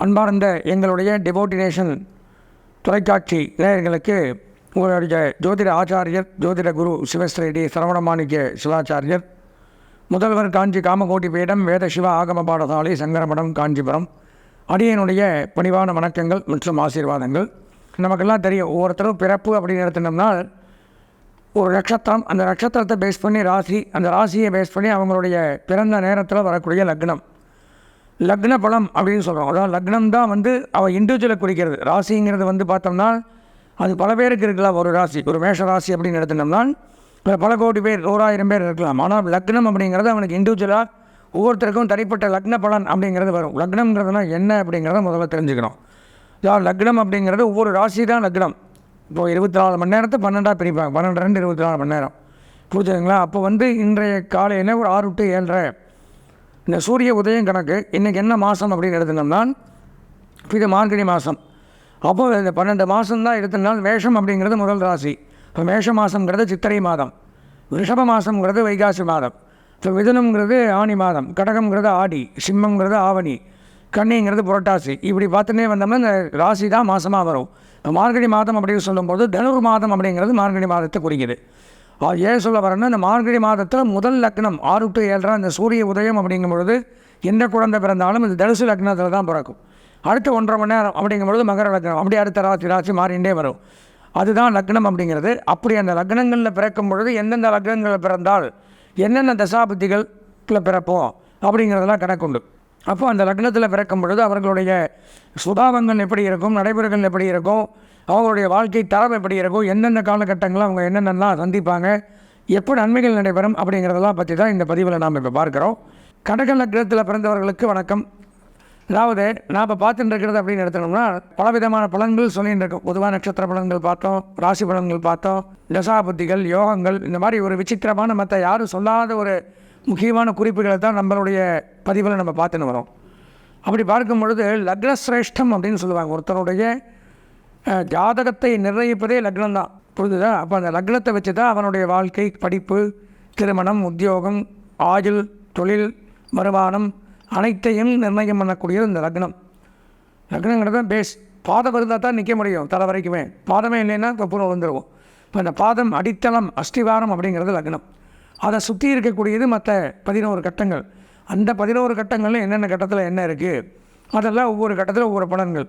அன்பார்ந்த எங்களுடைய டிவோட்டினேஷன் தொலைக்காட்சி நேயர்களுக்கு உங்களுடைய ஜோதிட ஆச்சாரியர் ஜோதிட குரு சிவஸ்ரீ சரவணமாணிக்க சிவாச்சாரியர் முதல்வர் காஞ்சி காமகோட்டி பீடம் வேத சிவ ஆகம பாடசாலை சங்கரமடம் காஞ்சிபுரம் அடியனுடைய பணிவான வணக்கங்கள் மற்றும் ஆசீர்வாதங்கள். நமக்கெல்லாம் தெரியும், ஒவ்வொருத்தரும் பிறப்பு அப்படின்னு எடுத்துட்டோம்னா ஒரு நட்சத்திரம், அந்த நட்சத்திரத்தை பேஸ் பண்ணி ராசி, அந்த ராசியை பேஸ் பண்ணி அவங்களுடைய பிறந்த நேரத்தில் வரக்கூடிய லக்ன பலம் அப்படின்னு சொல்கிறோம். அதாவது லக்னம் தான் அவள் இண்டிவிஜுவலை குறிக்கிறது. ராசிங்கிறது பார்த்தோம்னா அது பல பேருக்கு இருக்கலாம். ஒரு ராசி, ஒரு மேஷ ராசி அப்படின்னு எடுத்துட்டோம்னா பல கோடி பேர், 100,000 பேர் இருக்கலாம். ஆனால் லக்னம் அப்படிங்கிறது அவனுக்கு இண்டிவிஜுவலாக ஒவ்வொருத்தருக்கும் தனிப்பட்ட லக்ன பலன் அப்படிங்கிறது வரும். லக்னம்ங்கிறதுனா என்ன அப்படிங்கிறத முதல்ல தெரிஞ்சுக்கணும். அதாவது லக்னம் அப்படிங்கிறது ஒவ்வொரு ராசி தான் லக்னம். இப்போது 24 மணி நேரத்தை 12ஆக பிரிப்பாங்க. 12 2 24 மணி நேரம், புரிஞ்சுதுங்களா? அப்போ இன்றைய காலையில் ஒரு 6 to 7:30 இந்த சூரிய உதயம் கணக்கு. இன்றைக்கி என்ன மாதம் அப்படின்னு எடுத்துனோம்னா இது மார்கழி மாதம். அப்போது இந்த 12 மாதம்தான் எடுத்தனால் மேஷம் அப்படிங்கிறது முதல் ராசி. இப்போ மேஷ மாதங்கிறது சித்திரை மாதம், ரிஷப மாதங்கிறது வைகாசி மாதம், இப்போ மிதுனம்ங்கிறது ஆனி மாதம், கடகம்ங்கிறது ஆடி, சிம்மங்கிறது ஆவணி, கன்னிங்கிறது புரட்டாசி. இப்படி பார்த்துன்னே வந்தோம்னா இந்த ராசி தான் மாதமாக வரும். மார்கழி மாதம் அப்படின்னு சொல்லும்போது தனுர் மாதம் அப்படிங்கிறது மார்கழி மாதத்தை குறிக்குது. ஏன் சொல்ல வரேன்னா, இந்த மார்கழி மாதத்தில் முதல் லக்னம் 6 to 7:30 இந்த சூரிய உதயம் அப்படிங்கும்பொழுது எந்த குழந்தை பிறந்தாலும் இது தனுசு லக்னத்தில் தான் பிறக்கும். அடுத்த 1.5 மணி நேரம் அப்படிங்கும்பொழுது மகர லக்னம், அப்படி அடுத்த ராசி மாறிண்டே வரும். அதுதான் லக்னம் அப்படிங்கிறது. அப்படி அந்த லக்னங்களில் பிறக்கும் பொழுது எந்தெந்த லக்னங்களில் பிறந்தால் என்னென்ன தசாபுத்திகளில் பிறப்போம் அப்படிங்கிறதெல்லாம் கணக்குண்டு. அப்போ அந்த லக்னத்தில் பிறக்கும் பொழுது அவர்களுடைய சுபாவங்கள் எப்படி இருக்கும், நடைமுறைகள் எப்படி இருக்கும், அவங்களுடைய வாழ்க்கை தரம் எப்படி இருக்கும், எந்தெந்த காலகட்டங்களில் அவங்க என்னென்னலாம் சந்திப்பாங்க, எப்படி நன்மைகள் நடைபெறும் அப்படிங்கிறதெல்லாம் பற்றி தான் இந்த பதிவில் நாம் இப்போ பார்க்குறோம். கடக லக்னத்தில் பிறந்தவர்களுக்கு வணக்கம். அதாவது நாம் இப்போ பார்த்துட்டு இருக்கிறது அப்படின்னு எடுத்துனோம்னா பலவிதமான பலன்கள் சொல்லிகிட்டு இருக்கோம். பொதுவாக நட்சத்திர பலன்கள் பார்த்தோம், ராசி பலன்கள் பார்த்தோம், தசாபுத்திகள், யோகங்கள், இந்த மாதிரி ஒரு விசித்திரமான மற்ற யாரும் சொல்லாத ஒரு முக்கியமான குறிப்புகளை தான் நம்மளுடைய பதிவில் நம்ம பார்த்துன்னு வரோம். அப்படி பார்க்கும் பொழுது லக்னசிரேஷ்டம் அப்படின்னு சொல்லுவாங்க. ஒருத்தருடைய ஜாதகத்தை நிர்ணயிப்பதே லக்னம் தான், புரிஞ்சுதா? அப்போ அந்த லக்னத்தை வச்சு தான் அவனுடைய வாழ்க்கை, படிப்பு, திருமணம், உத்தியோகம், ஆயுள், தொழில், வருமானம் அனைத்தையும் நிர்ணயம் பண்ணக்கூடியது இந்த லக்னம். லக்னங்கிறது தான் பேஸ். பாதம் இருந்தால் தான் நிற்க முடியும் தலை வரைக்குமே. பாதமே இல்லைன்னா கப்புறம் வந்துடுவோம். இப்போ அந்த பாதம் அடித்தளம், அஸ்திவாரம் அப்படிங்கிறது லக்னம். அதை சுற்றி இருக்கக்கூடியது மற்ற 11 கட்டங்கள். அந்த 11 கட்டங்களில் என்னென்ன கட்டத்தில் என்ன இருக்குது அதெல்லாம் ஒவ்வொரு கட்டத்தில் ஒவ்வொரு பலன்கள்.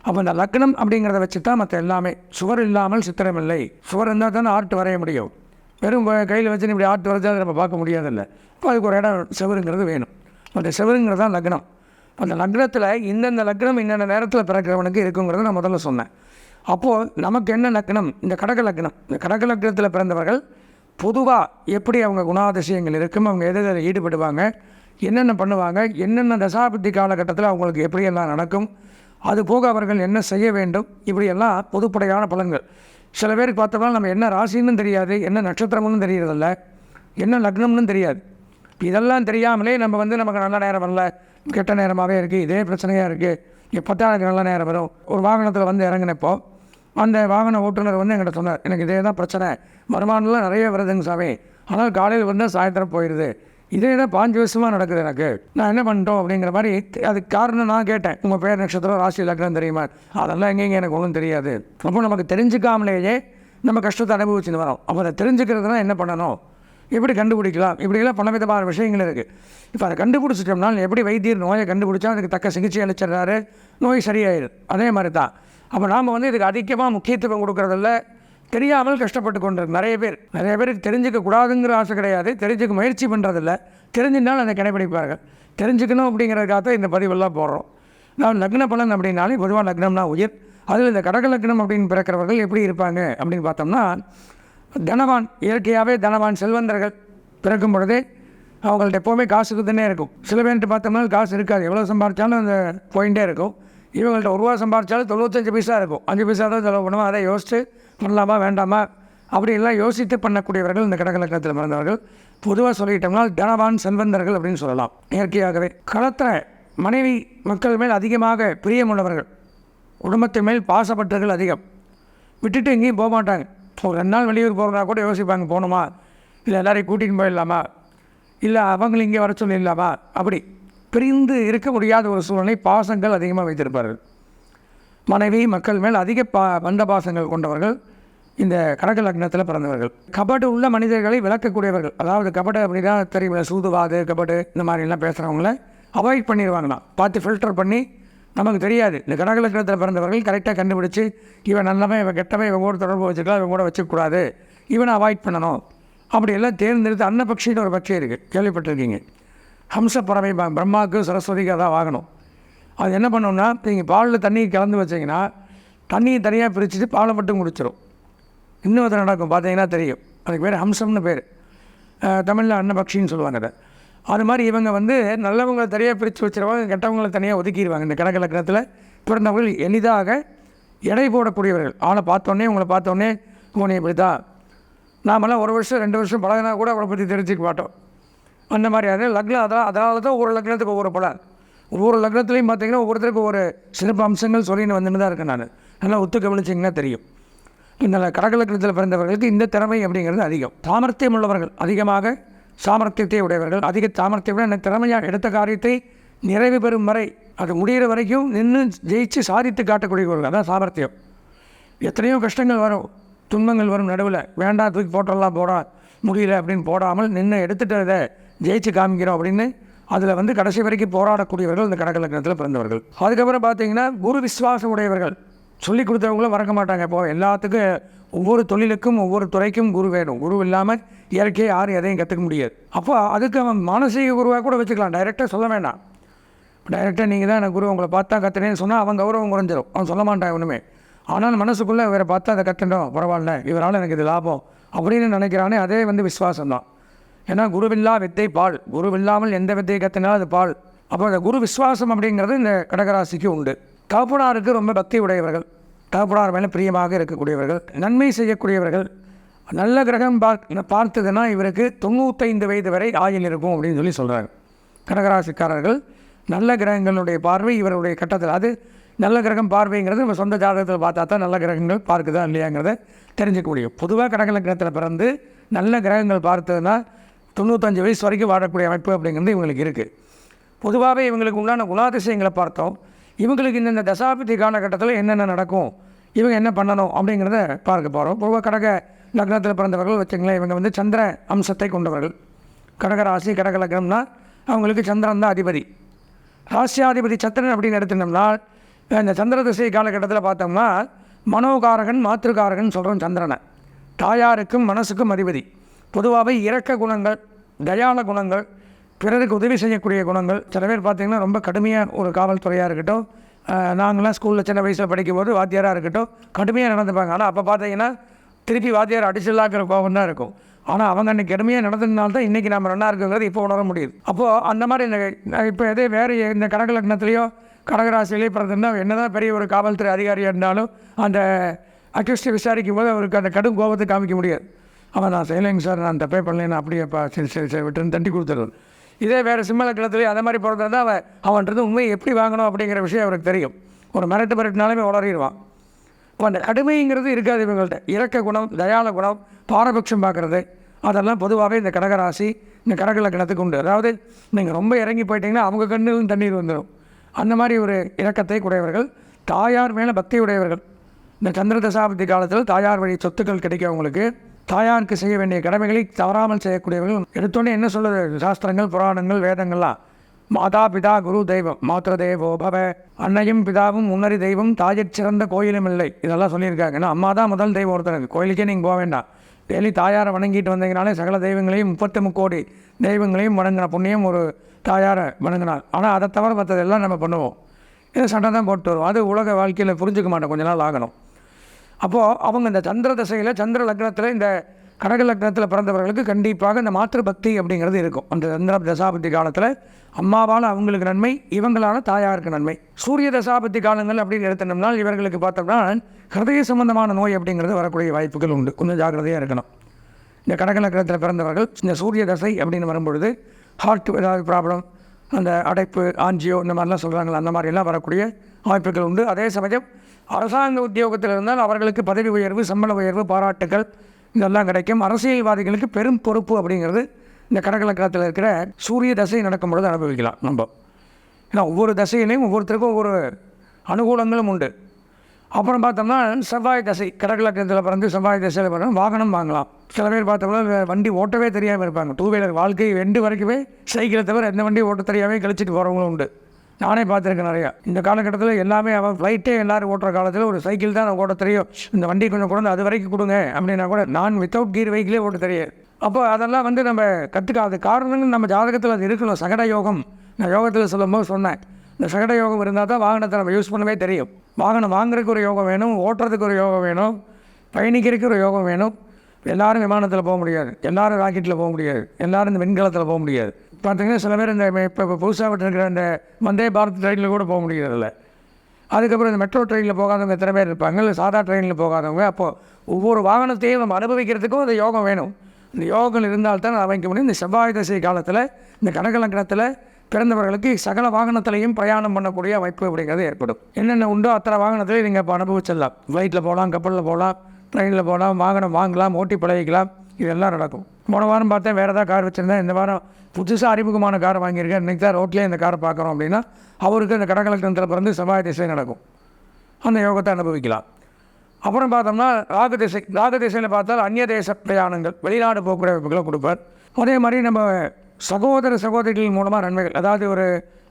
அப்போ இந்த லக்னம் அப்படிங்கிறத வச்சு தான் மற்ற எல்லாமே. சுவர் இல்லாமல் சித்திரம் இல்லை. சுவர் இருந்தால் தானே ஆர்ட் வரைய முடியும். வெறும் கையில் வச்சு இப்படி ஆர்ட் வரைஞ்சால் நம்ம பார்க்க முடியாதில்லை. இப்போ அதுக்கு ஒரு இடம் செவருங்கிறது வேணும். அந்த செவருங்கிறது தான் லக்னம். அந்த லக்னத்தில் இந்தந்த லக்னம் இன்னென்ன நேரத்தில் பிறக்கிறவனுக்கு இருக்குங்கிறத நான் முதல்ல சொன்னேன். அப்போது நமக்கு என்ன லக்னம்? இந்த கடக லக்னம். இந்த கடக லக்னத்தில் பிறந்தவர்கள் பொதுவாக எப்படி அவங்க குணாதிசயங்கள் இருக்கும், அவங்க எதில் ஈடுபடுவாங்க, என்னென்ன பண்ணுவாங்க, என்னென்ன தசாபுத்தி காலகட்டத்தில் அவங்களுக்கு எப்படியெல்லாம் நடக்கும், அது போக அவர்கள் என்ன செய்ய வேண்டும், இப்படியெல்லாம் பொதுப்படையான பலன்கள். சில பேருக்கு பார்த்தோம்னா நம்ம என்ன ராசின்னு தெரியாது, என்ன நட்சத்திரம்னு தெரியறதில்ல, என்ன லக்னம்னு தெரியாது. இதெல்லாம் தெரியாமலே நம்ம நமக்கு நல்ல நேரம் வரல, கெட்ட நேரமாகவே இருக்குது, இதே பிரச்சனையாக இருக்குது, எப்போத்தான் எனக்கு நல்ல நேரம் வரும். ஒரு வாகனத்தில் இறங்கினப்போ அந்த வாகன ஓட்டுநர் என்கிட்ட சொன்னார், எனக்கு இதே தான் பிரச்சனை, வருமானம்லாம் நிறைய வருதுங்க சாமி, ஆனால் காலையில் சாயந்தரம் போயிடுது, இதே தான் 5 வருஷமாக நடக்குது எனக்கு, நான் என்ன பண்ணிட்டோம் அப்படிங்கிற மாதிரி. அதுக்கு காரணம் நான் கேட்டேன், உங்கள் பேர் நட்சத்திரம் ராசி லக்னம் தெரியுமா? அதெல்லாம் எங்கேங்க எனக்கு ஒன்றும் தெரியாது. அப்போ நமக்கு தெரிஞ்சுக்காமலேயே நம்ம கஷ்டத்தை அனுபவிச்சுன்னு வரோம். அப்போ அதை தெரிஞ்சுக்கிறதுனா என்ன பண்ணணும், எப்படி கண்டுபிடிக்கலாம், இப்படியெல்லாம் பல விதமான விஷயங்கள் இருக்குது. இப்போ அதை கண்டுபிடிச்சிட்டோம்னா எப்படி வைத்தியர் நோயை கண்டுபிடிச்சா அதுக்கு தக்க சிகிச்சை அளிச்சிடுறாரு, நோய் சரியாயிடுது. அதே மாதிரி தான். அப்போ நாம் இதுக்கு அதிகமாக முக்கியத்துவம் கொடுக்குறதில்ல, தெரியாமல் கஷ்டப்பட்டு கொண்டு நிறைய பேருக்கு தெரிஞ்சுக்க கூடாதுங்கிற ஆசை கிடையாது, தெரிஞ்சுக்க முயற்சி பண்ணுறதில்ல, தெரிஞ்சிருந்தாலும் அதை கடைபிடிப்பார்கள். தெரிஞ்சுக்கணும் அப்படிங்கிறதுக்காக தான் இந்த பதிவெல்லாம் போடுறோம். நான் லக்ன பலன் அப்படின்னாலே பொதுவாக லக்னம்னா உயிர். அதில் இந்த கடக லக்னம் அப்படின்னு பிறக்கிறவர்கள் எப்படி இருப்பாங்க அப்படின்னு பார்த்தோம்னா, தனவான், இயற்கையாகவே தனவான் செல்வந்தர்கள் பிறக்கும் பொழுதே அவங்கள்ட்ட எப்போவுமே காசுக்கு தானே இருக்கும். சில பேர்கிட்ட பார்த்தோம்னா காசு இருக்காது, எவ்வளோ சம்பாதிச்சாலும் அந்த போயிட்டே இருக்கும். இவங்கள்ட்ட 1 ரூபா சம்பாதிச்சாலும் 95 பைசா இருக்கும். 5 பைசா தான் செலவு பண்ணுவோம். அதை யோசித்து பண்ணலாமா வேண்டாமா அப்படிலாம் யோசித்து பண்ணக்கூடியவர்கள் இந்த கடக லக்னத்தில் பிறந்தவர்கள். பொதுவாக சொல்லிட்டோம்னா தனவான் செல்வந்தர்கள் அப்படின்னு சொல்லலாம். இயற்கையாகவே களத்தில் மனைவி மக்கள் மேல் அதிகமாக பிரியமுள்ளவர்கள், குடும்பத்தின் மேல் பாசப்பட்டவர்கள் அதிகம். விட்டுட்டு எங்கேயும் போக மாட்டாங்க. ஒரு 2 நாள் வெளியூர் போகிறதா கூட யோசிப்பாங்க, போகணுமா இல்லை எல்லோரையும் கூட்டிகிட்டு போயிடலாமா, இல்லை அவங்களும் இங்கே வர சொல்லிடலாமா. அப்படி பிரிந்து இருக்க முடியாத ஒரு சூழ்நிலை, பாசங்கள் அதிகமாக வைத்திருப்பார்கள். மனைவி மக்கள் மேல் அதிக பந்த பாசங்கள் கொண்டவர்கள் இந்த கடக லக்னத்தில் பிறந்தவர்கள். கபடு உள்ள மனிதர்களை விளக்கக்கூடியவர்கள். அதாவது கபடு அப்படின்னா தெரியும், சூதுவாது கபடு இந்த மாதிரிலாம் பேசுகிறவங்கள அவாய்ட் பண்ணிடுவாங்களாம். பார்த்து ஃபில்டர் பண்ணி நமக்கு தெரியாது. இந்த கடக லக்னத்தில் பிறந்தவர்கள் கரெக்டாக கண்டுபிடிச்சி இவன் நல்லவன் இவன் கெட்டவன் இவன் கூட தொடர்பு வச்சுக்கலாம் இவன் கூட வச்சுக்கூடாது இவனை அவாய்ட் பண்ணணும் அப்படியெல்லாம் தேர்ந்தெடுத்து அன்னபக்ஷின்னு ஒரு பட்சி இருக்குது, கேள்விப்பட்டிருக்கீங்க. ஹம்சப்பறவை பிரம்மாவுக்கு சரஸ்வதிக்கு அதான் வாங்கணும். அது என்ன பண்ணோம்னா, நீங்கள் பாலில் தண்ணி கலந்து வச்சிங்கன்னா தண்ணியை தனியாக பிரிச்சுட்டு பாலை மட்டும் குடிச்சிடும். இன்னும் அது நடக்கும், பார்த்தீங்கன்னா தெரியும். அதுக்கு பேர் ஹம்சம்னு பேர், தமிழில் அன்னபக்ஷின்னு சொல்லுவாங்க அதை. அது மாதிரி இவங்க நல்லவங்களை தனியாக பிரித்து வச்சுருவாங்க, கெட்டவங்களை தனியாக ஒதுக்கிடுவாங்க. இந்த கடக லக்னத்தில் பிறந்தவர்கள் எளிதாக எடை போடக்கூடியவர்கள். ஆளை பார்த்தோன்னே உங்களை பார்த்தோன்னே உன்னை இப்படி தான், நாமெல்லாம் 1 வருஷம் 2 வருஷம் பழகினா கூட அவளை பற்றி தெரிஞ்சுக்க மாட்டோம். அந்த மாதிரி லக்னம் அதனால தான் ஒவ்வொரு லக்னத்துக்கு ஒவ்வொரு பலன். ஒவ்வொரு லக்னத்துலேயும் பார்த்தீங்கன்னா ஒவ்வொருத்தருக்கு ஒவ்வொரு சிறப்பு அம்சங்கள் சொல்லின்னு வந்துன்னு தான் இருக்கேன். நான் நல்லா ஒத்து கவனிச்சிங்கன்னா தெரியும். இந்த கடக லக்னத்தில் பிறந்தவர்களுக்கு இந்த திறமை அப்படிங்கிறது அதிகம். சாமர்த்தியம் உள்ளவர்கள், அதிகமாக சாமர்த்தியத்தை உடையவர்கள். அதிக சாமர்த்தியம் இந்த திறமையாக எடுத்த காரியத்தை நிறைவு பெறும் வரை, அது முடிகிற வரைக்கும் நின்று ஜெயிச்சு சாதித்து காட்டக்கூடியவர்கள், அதான் சாமர்த்தியம். எத்தனையோ கஷ்டங்கள் வரும், துன்பங்கள் வரும், நடுவில் வேண்டாம் தூக்கி போட்டெல்லாம் போட முடியல அப்படின்னு போடாமல் நின்று எடுத்துகிட்டு அதை ஜெயிச்சு காமிக்கிறோம் அப்படின்னு அதில் கடைசி வரைக்கும் போராடக்கூடியவர்கள் இந்த கடக லக்னத்தில் பிறந்தவர்கள். அதுக்கப்புறம் பார்த்தீங்கன்னா குரு விஸ்வாசம் உடையவர்கள். சொல்லிக் கொடுத்தவங்களும் மறக்க மாட்டாங்க. இப்போ எல்லாத்துக்கும் ஒவ்வொரு தொழிலுக்கும் ஒவ்வொரு துறைக்கும் குரு வேணும். குரு இல்லாமல் இயற்கையை யாரும் எதையும் கற்றுக்க முடியாது. அப்போ அதுக்கு அவன் மானசீக குருவாக கூட வச்சுக்கலாம், டைரெக்டாக சொல்ல வேண்டாம். டைரெக்டாக நீங்கள் தான் எனக்கு குரு உங்களை பார்த்தா கற்றுனேன்னு சொன்னால் அவன் கௌரவம் குறைஞ்சிடும், அவன் சொல்ல மாட்டான் ஒன்றுமே. ஆனால் மனசுக்குள்ளே இவரை பார்த்தா அதை கற்றுட்டோம், பரவாயில்ல இவரால் எனக்கு இது லாபம் அப்படின்னு நினைக்கிறானே, அதே விஸ்வாசம்தான். ஏன்னா குருவில்லா வித்தை பால், குருவில்லாமல் எந்த வித்தையை கற்றினாலும் அது பால். அப்போ அந்த குரு விஸ்வாசம் அப்படிங்கிறது இந்த கடகராசிக்கு உண்டு. தகப்பனாருக்கு ரொம்ப பக்தி உடையவர்கள், தகப்பனார் மேலே பிரியமாக இருக்கக்கூடியவர்கள், நன்மை செய்யக்கூடியவர்கள். நல்ல கிரகம் பார்த்ததுன்னா இவருக்கு 95 வயது வரை ஆயுள் இருக்கும் அப்படின்னு சொல்கிறாங்க. கடகராசிக்காரர்கள் நல்ல கிரகங்களுடைய பார்வை இவருடைய கட்டத்தில், அது நல்ல கிரகம் பார்வைங்கிறது நம்ம சொந்த ஜாதகத்தில் பார்த்தா தான் நல்ல கிரகங்கள் பார்க்குதா இல்லையாங்கிறத தெரிஞ்சுக்க முடியும். பொதுவாக கடக லக்னத்தில் பிறந்து நல்ல கிரகங்கள் பார்த்ததுன்னா 95 வயசு வரைக்கும் வாழக்கூடிய அமைப்பு அப்படிங்கிறது இவங்களுக்கு இருக்குது. பொதுவாகவே இவங்களுக்கு உண்டான குணாதிசயங்களை பார்த்தோம். இவங்களுக்கு இந்த தசாபதி காலகட்டத்தில் என்னென்ன நடக்கும், இவங்க என்ன பண்ணணும் அப்படிங்கிறத பார்க்க போகிறோம். பொதுவாக கடக லக்னத்தில் பிறந்தவர்கள் வச்சுங்களேன், இவங்க சந்திர அம்சத்தை கொண்டவர்கள். கடகராசி கடக லக்னம்னா அவங்களுக்கு சந்திரன் தான் அதிபதி. ராசியாதிபதி சந்திரன் அப்படின்னு எடுத்துட்டோம்னா இந்த சந்திர திசை காலகட்டத்தில் பார்த்தோம்னா மனோகாரகன் மாத்திருக்காரகன் சொல்கிறோம் சந்திரனை. தாயாருக்கும் மனசுக்கும் அதிபதி. பொதுவாகவே இரக்க குணங்கள், தயால குணங்கள், பிறருக்கு உதவி செய்யக்கூடிய குணங்கள். சில பேர் பார்த்திங்கன்னா ரொம்ப கடுமையாக ஒரு காவல்துறையாக இருக்கட்டும், நாங்களாம் ஸ்கூலில் சின்ன வயசில் படிக்கும்போது வாத்தியாராக இருக்கட்டும் கடுமையாக நடந்துப்பாங்க. ஆனால் அப்போ பார்த்தீங்கன்னா திருப்பி வாத்தியார் அடிச்சலாக்கிற கோபம் தான் இருக்கும். ஆனால் அவங்க அன்றைக்கி கடுமையாக நடந்ததுனால்தான் இன்றைக்கி நம்ம நல்லா இருக்குங்கிறது இப்போ உணர முடியுது. அப்போது அந்த மாதிரி இந்த இப்போ எதே வேறு இந்த கடக லக்னத்துலேயோ கடகராசிலேயே பிறந்திருந்தா என்ன தான் பெரிய ஒரு காவல்துறை அதிகாரியாக இருந்தாலும் அந்த அக்யூஸ்டை விசாரிக்கும் போது அவருக்கு அந்த கடும் கோபத்தை காமிக்க முடியாது. அவன் நான் செய்யலைங்க சார், நான் தப்பே பண்ணலைன்னு அப்படியேப்பா சரி சரி சரி விட்டுன்னு தட்டி கொடுத்துருவார். இதே வேறு சிம்ம லக்னத்துலேயே அந்த மாதிரி பிறந்தா அவன்றது உண்மையை எப்படி வாங்கணும் அப்படிங்கிற விஷயம் அவருக்கு தெரியும். ஒரு மிரட்டுனாலுமே உளறிடுவான். இப்போ அந்த கடுமைங்கிறது இருக்காது இவங்கள்ட்ட. இரக்க குணம், தயால குணம், பாரபட்சம் பார்க்குறது, அதெல்லாம் பொதுவாகவே இந்த கடகராசி இந்த கடக லக்னத்துக்கு உண்டு. அதாவது நீங்கள் ரொம்ப இறங்கி போயிட்டீங்கன்னா அவங்க கண்ணிலும் தண்ணீர் வந்துடும். அந்த மாதிரி ஒரு இரக்கத்தை உடையவர்கள். தாயார் மேலே பக்தி உடையவர்கள். இந்த சந்திர தசாப்தி காலத்தில் தாயார் வழி சொத்துக்கள் கிடைக்கும் அவங்களுக்கு. தாயாருக்கு செய்ய வேண்டிய கடமைகளை தவறாமல் செய்யக்கூடியவர்கள். எடுத்தோடனே என்ன சொல்லுது சாஸ்திரங்கள், புராணங்கள், வேதங்கள்லாம், மாதா பிதா குரு தெய்வம், மாத்திர தேவோ பவ, அன்னையும் பிதாவும் முன்னறி தெய்வம், தாயிற் சிறந்த கோயிலும் இல்லை, இதெல்லாம் சொல்லியிருக்காங்க. ஏன்னா அம்மா தான் முதல் தெய்வம் ஒருத்தருக்கு. கோயிலுக்கே நீங்கள் போக வேண்டாம், டெய்லி தாயாரை வணங்கிட்டு வந்தீங்கனாலே சகல தெய்வங்களையும் 33 கோடி தெய்வங்களையும் வணங்கின புண்ணியம் ஒரு தாயாரை வணங்கினார். ஆனால் அதை தவிர மற்றதெல்லாம் நம்ம பண்ணுவோம், இது சண்டை தான் போட்டு வரும். அது உலக வாழ்க்கையில் புரிஞ்சுக்க மாட்டோம், கொஞ்ச நாள் ஆகணும். அப்போது அவங்க இந்த சந்திர தசையில் சந்திர லக்னத்தில் இந்த கடக லக்னத்தில் பிறந்தவர்களுக்கு கண்டிப்பாக இந்த மாத்திரு பக்தி அப்படிங்கிறது இருக்கும். அந்த சந்திர தசாபத்தி காலத்தில் அம்மாவால் அவங்களுக்கு நன்மை, இவங்களான தாயாருக்கு நன்மை. சூரிய தசாபத்தி காலங்கள் அப்படின்னு எடுத்தோம்னா இவர்களுக்கு பார்த்தோம்னா ஹிருதய சம்பந்தமான நோய் அப்படிங்கிறது வரக்கூடிய வாய்ப்புகள் உண்டு. கொஞ்சம் ஜாக்கிரதையாக இருக்கணும். இந்த கடக லக்னத்தில் பிறந்தவர்கள் இந்த சூரிய தசை அப்படின்னு வரும்பொழுது ஹார்ட் ஏதாவது ப்ராப்ளம், அந்த அடைப்பு, ஆஞ்சியோ இந்த மாதிரிலாம் சொல்கிறாங்களா, அந்த மாதிரிலாம் வரக்கூடிய வாய்ப்புகள் உண்டு. அதே சமயம் அரசாங்க உத்தியோகத்தில் இருந்தால் அவர்களுக்கு பதவி உயர்வு, சம்பள உயர்வு, பாராட்டுகள் இதெல்லாம் கிடைக்கும். அரசியல்வாதிகளுக்கு பெரும் பொறுப்பு அப்படிங்கிறது இந்த கடக லக்னத்தில் இருக்கிற சூரிய தசை நடக்கும் பொழுது அனுபவிக்கலாம் நம்ம. ஏன்னா ஒவ்வொரு தசையிலையும் ஒவ்வொருத்தருக்கும் ஒவ்வொரு அனுகூலங்களும் உண்டு. அப்புறம் பார்த்தோம்னா செவ்வாய் தசை, கடகலக்கணத்தில் பிறந்து செவ்வாய் தசையில் பிறகு வாகனம் வாங்கலாம். சில பேர் பார்த்தோம்னா வண்டி ஓட்டவே தெரியாமல் இருப்பாங்க. டூ வீலர் வாழ்க்கை எண்டு வரைக்குமே சைக்கிளை தவிர எந்த வண்டி ஓட்ட தெரியாமல் கழிச்சிட்டு போகிறவங்களும் உண்டு. நானே பார்த்துருக்கேன் நிறையா. இந்த காலகட்டத்தில் எல்லாமே அவன் ஃப்ளைட்டே எல்லோரும் ஓட்டுற காலத்தில் ஒரு சைக்கிள் தான் ஓட்ட தெரியும், இந்த வண்டி கொஞ்சம் கொண்டு அது வரைக்கும் கொடுங்க அப்படின்னா கூட நான் வித்தவுட் கீர் வெஹிக்கிளே ஓட்ட தெரியாது. அப்போ அதெல்லாம் நம்ம கற்றுக்காத காரணங்கள் நம்ம ஜாதகத்தில் அது இருக்கணும். சகட யோகம் நான் யோகத்தில் சொல்லும்போது சொன்னேன், இந்த சகட யோகம் இருந்தால் தான் வாகனத்தை நம்ம யூஸ் பண்ணவே தெரியும். வாகனம் வாங்குறதுக்கு ஒரு யோகம் வேணும், ஓட்டுறதுக்கு ஒரு யோகம் வேணும், பயணிக்கிறதுக்கு ஒரு யோகம் வேணும். எல்லோரும் விமானத்தில் போக முடியாது, எல்லோரும் ராக்கெட்டில் போக முடியாது, எல்லோரும் இந்த விண்கலத்தில் போக முடியாது. பார்த்திங்கன்னா சில பேர் இந்த இப்போ புதுசாக விட்டுருக்கிற இந்த வந்தே பாரத் ட்ரெயினில் கூட போக முடியறதில்ல. அதுக்கப்புறம் இந்த மெட்ரோ ட்ரெயினில் போகாதவங்க எத்தனை பேர் இருப்பாங்க, இல்லை சாதா ட்ரெயினில் போகாதவங்க. அப்போது ஒவ்வொரு வாகனத்தையும் நம்ம அனுபவிக்கிறதுக்கும் அந்த யோகம் வேணும். இந்த யோகம் இருந்தால்தான் அமைக்க முடியும். இந்த செவ்வாய் தசை காலத்தில் இந்த கடகலக்கணத்தில் பிறந்தவர்களுக்கு சகல வாகனத்திலையும் பிரயாணம் பண்ணக்கூடிய வாய்ப்பு அப்படிங்கிறது ஏற்படும். என்னென்ன உண்டோ அத்தனை வாகனத்திலையும் நீங்கள் இப்போ அனுபவிச்சிடலாம். ஃப்ளைட்டில் போகலாம், கப்பலில் போகலாம், ட்ரெயினில் போகலாம், வாகனம் வாங்கலாம், ஓட்டி பழகிக்கலாம். இதெல்லாம் நடக்கும். போன வாரம் பார்த்தேன் வேறு ஏதாவது கார் வச்சுருந்தேன், இந்த வாரம் புதுசாக அறிமுகமான காரை வாங்கியிருக்கேன், இன்றைக்கி தான் ரோட்லேயே இந்த காரை பார்க்குறோம் அப்படின்னா அவருக்கு இந்த கடகலக்கணத்தில் பிறந்து செவ்வாய் திசை நடக்கும். அந்த யோகத்தை அனுபவிக்கலாம். அப்புறம் பார்த்தோம்னா ராகு திசை. ராகு திசையில் பார்த்தால் அந்நிய தேச பிரயாணங்கள், வெளிநாடு போக்குவரத்து வாய்ப்புகளை கொடுப்பார். அதே மாதிரி நம்ம சகோதர சகோதரிகள் மூலமாக நன்மைகள், அதாவது ஒரு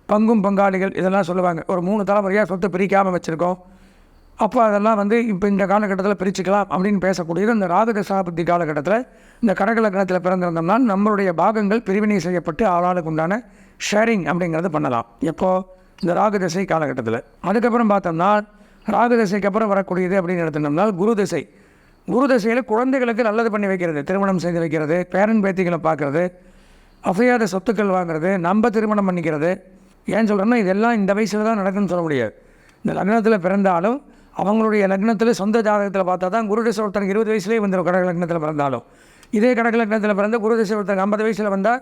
பங்கும் பங்காளிகள் இதெல்லாம் சொல்லுவாங்க. ஒரு 3 தலைமுறையாக சொத்து பிரிக்காமல் வச்சுருக்கோம், அப்போ அதெல்லாம் இப்போ இந்த காலகட்டத்தில் பிரிச்சுக்கலாம் அப்படின்னு பேசக்கூடியது. இந்த ராகு தசாபுத்தி காலகட்டத்தில் இந்த கடகலக்கணத்தில் பிறந்திருந்தோம்னா நம்மளுடைய பாகங்கள் பிரிவினை செய்யப்பட்டு ஆளாளுக்கு உண்டான ஷேரிங் அப்படிங்கிறது பண்ணலாம். எப்போது இந்த ராகு திசை காலகட்டத்தில். அதுக்கப்புறம் பார்த்தோம்னா ராகு திசைக்கு அப்புறம் வரக்கூடியது அப்படின்னு எடுத்துட்டோம்னா குரு திசை. குரு திசையில் குழந்தைகளுக்கு நல்லது பண்ணி வைக்கிறது, திருமணம் செய்து வைக்கிறது, பேரன் பேத்திகளை பார்க்குறது, அசையாத சொத்துக்கள் வாங்குறது, நம்ம திருமணம் பண்ணிக்கிறது. ஏன் சொல்கிறேன்னா இதெல்லாம் இந்த வயசில் தான் நடக்குன்னு சொல்ல முடியாது. இந்த லக்னத்தில் பிறந்தாலும் அவங்களுடைய லக்னத்தில் சொந்த ஜாதகத்தில் பார்த்தா தான் குரு திசை ஒருத்தனுக்கு 20 வயசுலேயே வந்துடும். கடக லக்னத்தில் பிறந்தாலும் இதே கடக லக்னத்தில் பிறந்த குரு திசை ஒருத்தனுக்கு 50 வயசில் வந்தால்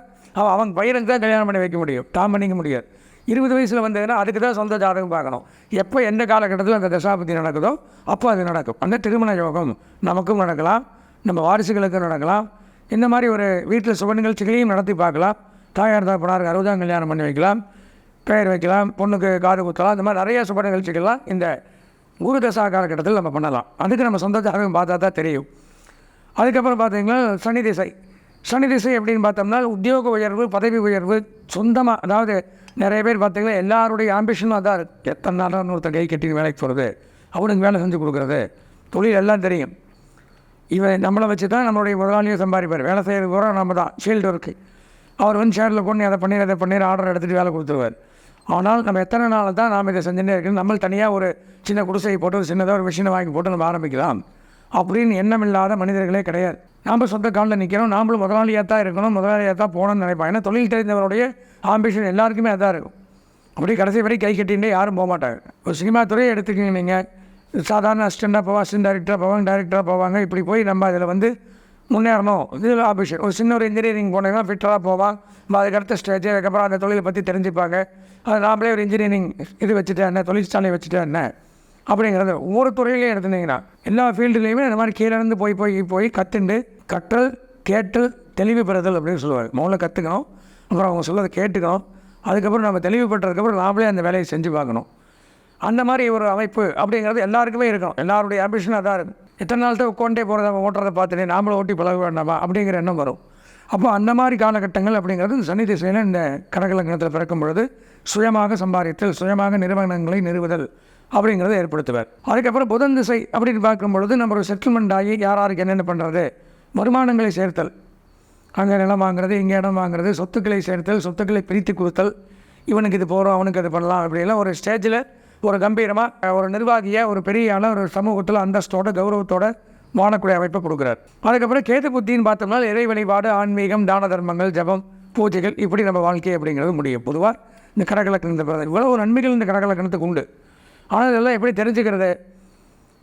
அவன் பையனுக்கு தான் கல்யாணம் பண்ணி வைக்க முடியும், தான் பண்ணிக்க முடியாது. 20 வயசில் வந்ததுன்னா அதுக்கு தான் சொந்த ஜாதகம் பார்க்கணும். எப்போ எந்த காலகட்டத்தில் அந்த தசாபதி நடக்குதோ அப்போ அது நடக்கும். அந்த திருமண யோகம் நமக்கும் நடக்கலாம், நம்ம வாரிசுகளுக்கும் நடக்கலாம். இந்த மாதிரி ஒரு வீட்டில் சுப நிகழ்ச்சிகளையும் நடத்தி பார்க்கலாம். தாயார் தகப்பனாருக்கு 60ஆம் கல்யாணம் பண்ணி வைக்கலாம், பெயர் வைக்கலாம், பொண்ணுக்கு காது குத்தலாம். இந்த மாதிரி நிறைய சுப நிகழ்ச்சிகள்லாம் இந்த குரு தசா காலகட்டத்தில் நம்ம பண்ணலாம். அதுக்கு நம்ம சொந்த ஜாதகம் பார்த்தா தான் தெரியும். அதுக்கப்புறம் பார்த்தீங்கன்னா சனி திசை. சனி திசை எப்படின்னு பார்த்தோம்னா உத்தியோக உயர்வு, பதவி உயர்வு, சொந்தமாக, அதாவது நிறைய பேர் பார்த்திங்கன்னா எல்லாருடைய ஆம்பிஷனும் அதான் இருக்குது. எத்தனை நாளாக ஒருத்தர் கை கட்டி வேலைக்கு போகிறது, அவனுக்கு வேலை செஞ்சு கொடுக்குறது, தொழில் எல்லாம் தெரியும். இவன் நம்மளை வச்சு தான் நம்மளுடைய முதலாளியை சம்பாதிப்பார். வேலை செய்கிறது கூட நம்ம தான், ஃபீல்டு ஒர்க்கு. அவர் ஷேரில் கொண்டு அதை பண்ணி ஆர்டர் எடுத்துகிட்டு வேலை கொடுத்துருவார். ஆனால் நம்ம எத்தனை நாள் தான் நாம் இதை செஞ்சுட்டே இருக்கணும். நம்ம தனியாக ஒரு சின்ன குடிசையை போட்டு ஒரு சின்னதாக ஒரு மிஷினை வாங்கி போட்டு நம்ம ஆரம்பிக்கலாம் அப்படின்னு எண்ணம் இல்லாத மனிதர்களே கிடையாது. நாம் சொந்த காலில் நிற்கிறோம், நாமளும் முதலாளியாக தான் இருக்கணும், முதலாளியாக தான் போகணும்னு நினைப்பான். ஏன்னா தொழில் தெரிந்தவருடைய ஆம்பிஷன் எல்லாருக்குமே அதான் இருக்கும். அப்படி கடைசி வரை கை கட்டிகிட்டே யாரும் போக மாட்டாங்க. ஒரு சினிமா துறையை எடுத்துக்கிங்க, நீங்கள் சாதாரண அசிஸ்டண்ட்டாக போவாங்க, அசிஸ்டன்ட் டைரக்டராக போவாங்க. இப்படி போய் நம்ம அதில் முன்னேறணும், இதில் ஆம்பிஷன். ஒரு சின்ன ஒரு இன்ஜினியரிங் போனீங்கன்னா ஃபிட்டராக போவான். அதுக்கு அடுத்த ஸ்டேஜ், அதுக்கப்புறம் அந்த தொழிலை பற்றி தெரிஞ்சுப்பாங்க. அது நாமளே ஒரு இன்ஜினியரிங் இது வச்சுட்டா என்ன, தொழிற்சாலை வச்சுட்டா என்ன அப்படிங்கிறது. ஒவ்வொரு துறையிலையும் எடுத்துட்டிங்கன்னா எல்லா ஃபீல்டுலேயுமே இந்த மாதிரி கீழேருந்து போய் கற்றுண்டு கற்றல், கேட்டல், தெளிவு பெறுதல் அப்படின்னு சொல்லுவாங்க. முதல்ல கற்றுக்கணும், அப்புறம் அவங்க சொல்கிறத கேட்டுக்கணும், அதுக்கப்புறம் நம்ம தெளிவு பெற்றதுக்கப்புறம் நாமளே அந்த வேலையை செஞ்சு பார்க்கணும். அந்த மாதிரி ஒரு அமைப்பு அப்படிங்கிறது எல்லாருக்குமே இருக்கும். எல்லாருடைய ஆம்பிஷன் அதான் இருக்கும். எத்தனை நாள் தான் உட்காண்டே போகிறத ஓட்டுறதை பார்த்துட்டு நாமளும் ஓட்டி பழக வேண்டாமா அப்படிங்கிற எண்ணம் வரும். அப்போ அந்த மாதிரி காலகட்டங்கள் அப்படிங்கிறது சனி திசையில் இந்த கடகலக்கணத்தில் பிறக்கும் பொழுது சுயமாக சம்பாதித்தல், சுயமாக நிறுவனங்களை நிறுவுதல் அப்படிங்கிறத ஏற்படுத்துவார். அதுக்கப்புறம் புதன் திசை அப்படின்னு பார்க்கும் பொழுது நம்ம ஒரு செட்டில்மெண்ட் ஆகி யாருக்கு என்னென்ன பண்ணுறது, வருமானங்களை சேர்த்தல், அங்கே நிலம் வாங்குறது, இங்கே இடம் வாங்குறது, சொத்துக்களை சேர்த்தல், சொத்துக்களை பிரித்து கொடுத்தல், இவனுக்கு இது போகிறோம் அவனுக்கு இது பண்ணலாம் அப்படிலாம் ஒரு ஸ்டேஜில் ஒரு கம்பீரமாக ஒரு நிர்வாகியாக ஒரு பெரிய ஆளாக ஒரு சமூகத்தில் அந்தஸ்தோட கௌரவத்தோட வாழக்கூடிய அமைப்பை கொடுக்குறார். அதுக்கப்புறம் கேது புத்தின்னு பார்த்தோம்னா இறை வழிபாடு, ஆன்மீகம், தான தர்மங்கள், ஜபம், பூஜைகள், இப்படி நம்ம வாழ்க்கை அப்படிங்கிறது முடியும். பொதுவாக இந்த கடகலக்கணத்தை இவ்வளோ நன்மைகள் இந்த கடகலக்கணத்துக்கு உண்டு. ஆனால் இதெல்லாம் எப்படி தெரிஞ்சுக்கிறது?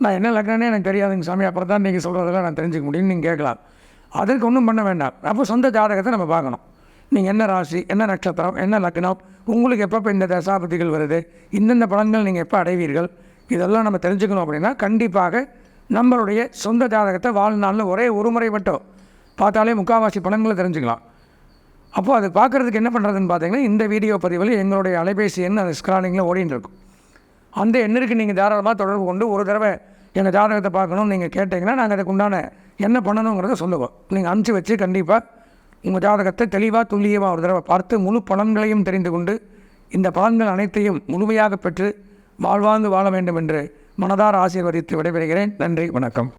நான் என்ன லக்னன்னே எனக்கு தெரியாதுங்க சாமி, அப்புறம் தான் நீங்கள் சொல்கிறதெல்லாம் நான் தெரிஞ்சுக்க முடியும்னு நீங்கள் கேட்கலாம். அதற்கு ஒன்றும் பண்ண வேண்டாம். அப்போ சொந்த ஜாதகத்தை நம்ம பார்க்கணும். நீங்கள் என்ன ராசி, என்ன நட்சத்திரம், என்ன லக்னம், உங்களுக்கு எப்போ இந்த தசாபதிகள் வருது, இந்தந்த பலன்கள் நீங்கள் எப்போ அடைவீர்கள், இதெல்லாம் நம்ம தெரிஞ்சுக்கணும். அப்படின்னா கண்டிப்பாக நம்மளுடைய சொந்த ஜாதகத்தை வாழ்நாளில் ஒரே ஒரு முறை மட்டும் பார்த்தாலே முக்கால்வாசி பலன்களை தெரிஞ்சுக்கலாம். அப்போது அது பார்க்குறதுக்கு என்ன பண்ணுறதுன்னு பார்த்தீங்கன்னா, இந்த வீடியோ பதிவில் எங்களுடைய அலைபேசி எண் அந்த ஸ்க்ராலிங்கில் ஓடின்னு இருக்கும். அந்த எண்ணிற்கு நீங்கள் தாராளமாக தொடர்பு கொண்டு ஒரு தடவை எங்கள் ஜாதகத்தை பார்க்கணும்னு நீங்கள் கேட்டிங்கன்னா, நாங்கள் அதுக்கு உண்டான என்ன பண்ணணுங்கிறத சொல்லுவோம். நீங்கள் அனுப்பிச்சி வச்சு கண்டிப்பாக உங்கள் ஜாதகத்தை தெளிவாக துல்லியமாக ஒரு தடவை பார்த்து முழு பலன்களையும் தெரிந்து கொண்டு இந்த பலன்கள் அனைத்தையும் முழுமையாக பெற்று வாழ்வாங்கு வாழ வேண்டும் என்று மனதார ஆசீர்வதித்து விடைபெறுகிறேன். நன்றி, வணக்கம்.